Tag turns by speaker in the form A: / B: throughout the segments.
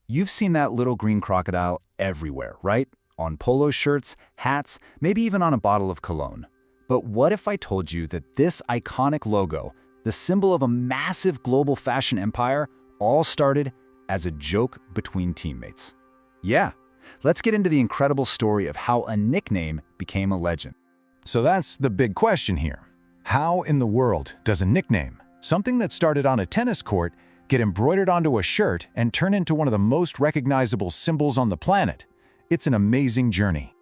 A: You've seen that little green crocodile everywhere, right? On polo shirts, hats, maybe even on a bottle of cologne. But what if I told you that this iconic logo, the symbol of a massive global fashion empire, all started as a joke between teammates? Yeah, let's get into the incredible story of how a nickname became a legend.
B: So that's the big question here. How in the world does a nickname, something that started on a tennis court, get embroidered onto a shirt and turn into one of the most recognizable symbols on the planet? It's an amazing journey.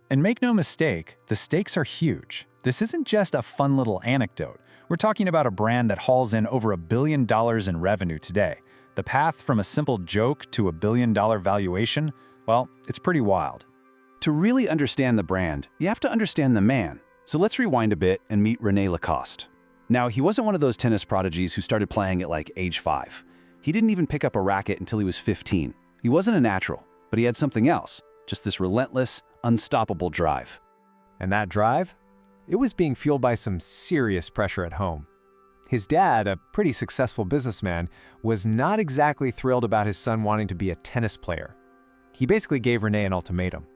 C: And make no mistake, the stakes are huge. This isn't just a fun little anecdote. We're talking about a brand that hauls in over $1 billion in revenue today. The path from a simple joke to a billion-dollar valuation, well, it's pretty wild.
A: To really understand the brand, you have to understand the man. So let's rewind a bit and meet René Lacoste. Now, he wasn't one of those tennis prodigies who started playing at like age 5. He didn't even pick up a racket until he was 15. He wasn't a natural, but he had something else, just this relentless, unstoppable drive.
D: And that drive? It was being fueled by some serious pressure at home. His dad, a pretty successful businessman, was not exactly thrilled about his son wanting to be a tennis player. He basically gave René an ultimatum.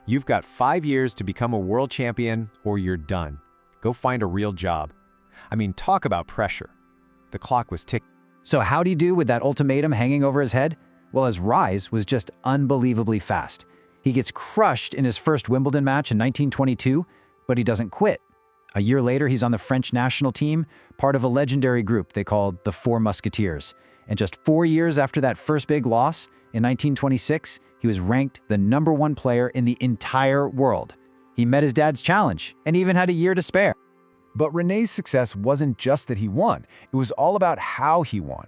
D: You've got 5 years to become a world champion or you're done. Go find a real job. I mean, talk about pressure. The clock was ticking.
E: So how'd he do with that ultimatum hanging over his head? Well, his rise was just unbelievably fast. He gets crushed in his first Wimbledon match in 1922, but he doesn't quit. A year later, he's on the French national team, part of a legendary group they called the Four Musketeers. And just 4 years after that first big loss, in 1926, he was ranked the #1 player in the entire world. He met his dad's challenge and even had a year to spare.
B: But René's success wasn't just that he won, it was all about how he won.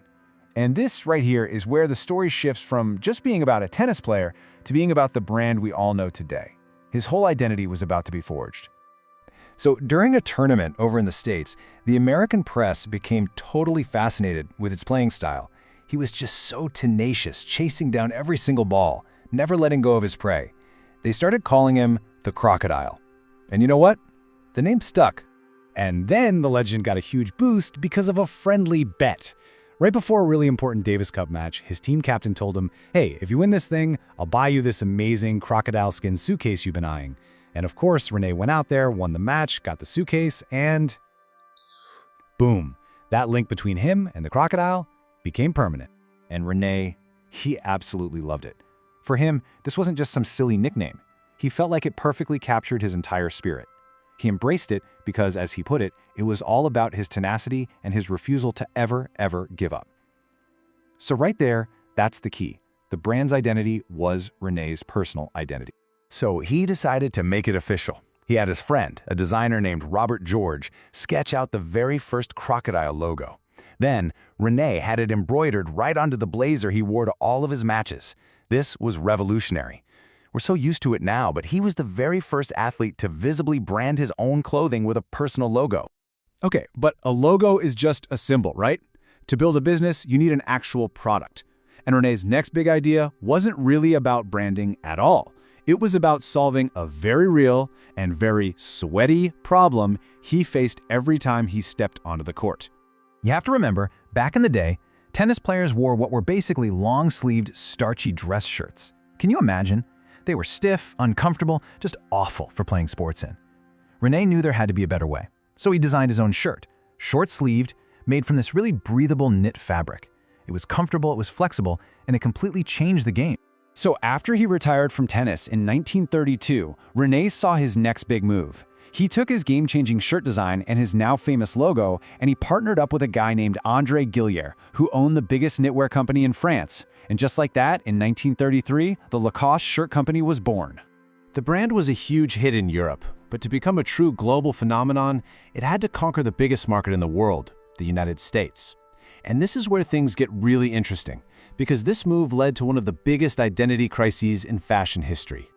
B: And this right here is where the story shifts from just being about a tennis player to being about the brand we all know today. His whole identity was about to be forged. So during a tournament over in the States, the American press became totally fascinated with its playing style. He was just so tenacious, chasing down every single ball, never letting go of his prey. They started calling him the Crocodile. And you know what? The name stuck.
F: And then the legend got a huge boost because of a friendly bet. Right before a really important Davis Cup match, his team captain told him, "Hey, if you win this thing, I'll buy you this amazing crocodile skin suitcase you've been eyeing." And of course, René went out there, won the match, got the suitcase, and boom, that link between him and the crocodile became permanent.
C: And René, he absolutely loved it. For him, this wasn't just some silly nickname. He felt like it perfectly captured his entire spirit. He embraced it because, as he put it, it was all about his tenacity and his refusal to ever give up. So right there, that's the key. The brand's identity was René's personal identity.
B: So he decided to make it official. He had his friend, a designer named Robert George, sketch out the very first crocodile logo. Then, René had it embroidered right onto the blazer he wore to all of his matches. This was revolutionary. We're so used to it now, but he was the very first athlete to visibly brand his own clothing with a personal logo.
F: Okay, but a logo is just a symbol, right? To build a business, you need an actual product. And René's next big idea wasn't really about branding at all. It was about solving a very real and very sweaty problem he faced every time he stepped onto the court.
C: You have to remember, back in the day, tennis players wore what were basically long-sleeved, starchy dress shirts. Can you imagine? They were stiff, uncomfortable, just awful for playing sports in. René knew there had to be a better way, so he designed his own shirt, short-sleeved, made from this really breathable knit fabric. It was comfortable, it was flexible, and it completely changed the game.
A: So after he retired from tennis in 1932, René saw his next big move. He took his game-changing shirt design and his now famous logo, and he partnered up with a guy named André Gillier, who owned the biggest knitwear company in France. And just like that, in 1933, the Lacoste shirt company was born.
D: The brand was a huge hit in Europe, but to become a true global phenomenon, it had to conquer the biggest market in the world, the United States. And this is where things get really interesting, because this move led to one of the biggest identity crises in fashion history.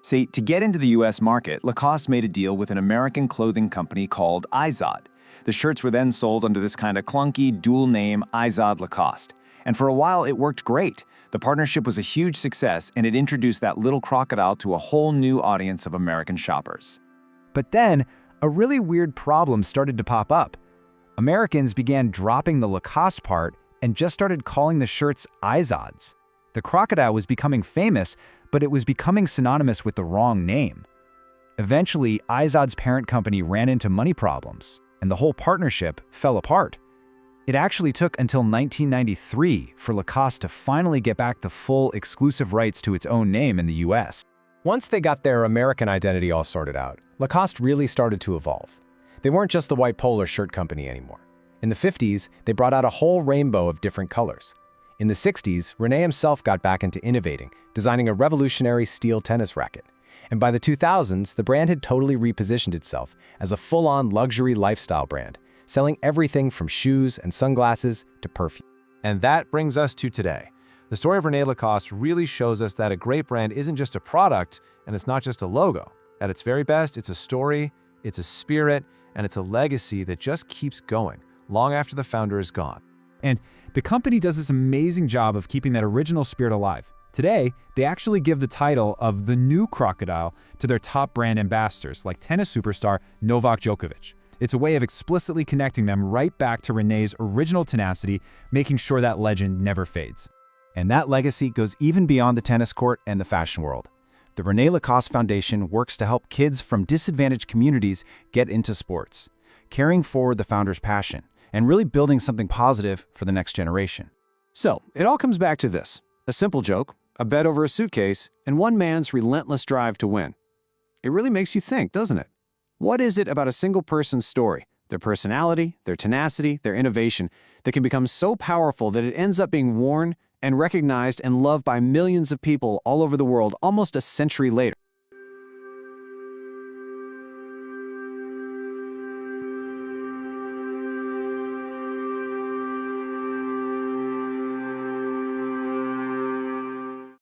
A: See, to get into the US market, Lacoste made a deal with an American clothing company called Izod. The shirts were then sold under this kind of clunky dual name, Izod Lacoste. And for a while, it worked great. The partnership was a huge success, and it introduced that little crocodile to a whole new audience of American shoppers.
E: But then, a really weird problem started to pop up. Americans began dropping the Lacoste part and just started calling the shirts Izods.
B: The crocodile was becoming famous, but it was becoming synonymous with the wrong name. Eventually, Izod's parent company ran into money problems, and the whole partnership fell apart. It actually took until 1993 for Lacoste to finally get back the full exclusive rights to its own name in the US.
D: Once they got their American identity all sorted out, Lacoste really started to evolve. They weren't just the white polo shirt company anymore. In the 50s, they brought out a whole rainbow of different colors. In the 60s, René himself got back into innovating, designing a revolutionary steel tennis racket. And by the 2000s, the brand had totally repositioned itself as a full-on luxury lifestyle brand, selling everything from shoes and sunglasses to perfume.
B: And that brings us to today. The story of René Lacoste really shows us that a great brand isn't just a product, and it's not just a logo. At its very best, it's a story, it's a spirit, and it's a legacy that just keeps going, long after the founder is gone.
C: And the company does this amazing job of keeping that original spirit alive. Today, they actually give the title of the new crocodile to their top brand ambassadors, like tennis superstar Novak Djokovic. It's a way of explicitly connecting them right back to René's original tenacity, making sure that legend never fades.
A: And that legacy goes even beyond the tennis court and the fashion world. The René Lacoste Foundation works to help kids from disadvantaged communities get into sports, carrying forward the founder's passion, and really building something positive for the next generation.
E: So, it all comes back to this. A simple joke, a bet over a suitcase, and one man's relentless drive to win. It really makes you think, doesn't it? What is it about a single person's story, their personality, their tenacity, their innovation, that can become so powerful that it ends up being worn and recognized and loved by millions of people all over the world almost a century later?